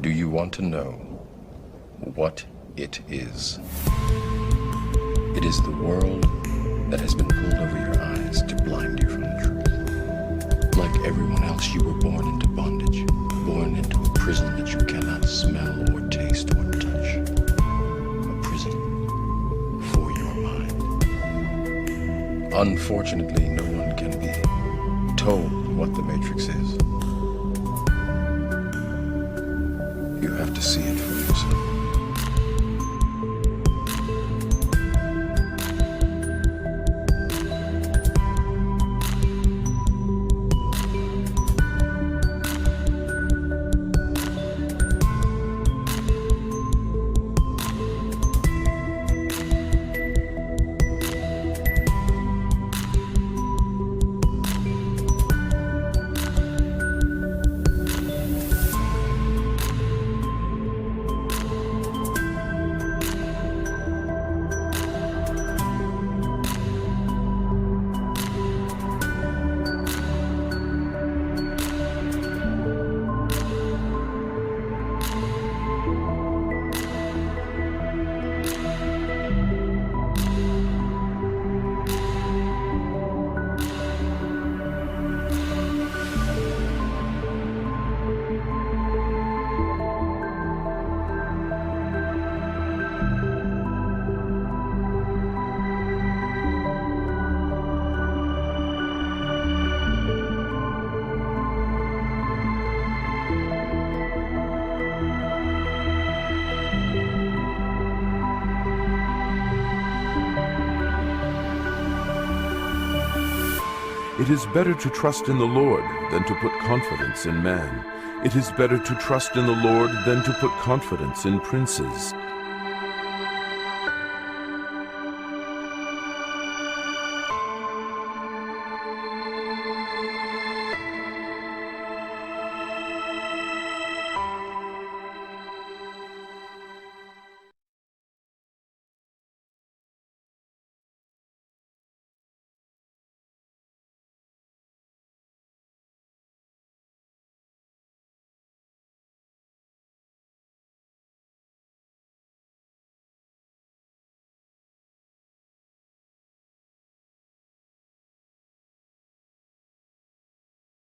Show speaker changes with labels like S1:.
S1: Do you want to know what it is? It is the world that has been pulled over your eyes to blind you from the truth. Like everyone else, you were born into bondage, born into a prison that you cannot smell or taste or touch. A prison for your mind. Unfortunately, no one can be told what the Matrix is. You have to see it for yourself.
S2: It is better to trust in the Lord than to put confidence in man. It is better to trust in the Lord than to put confidence in princes.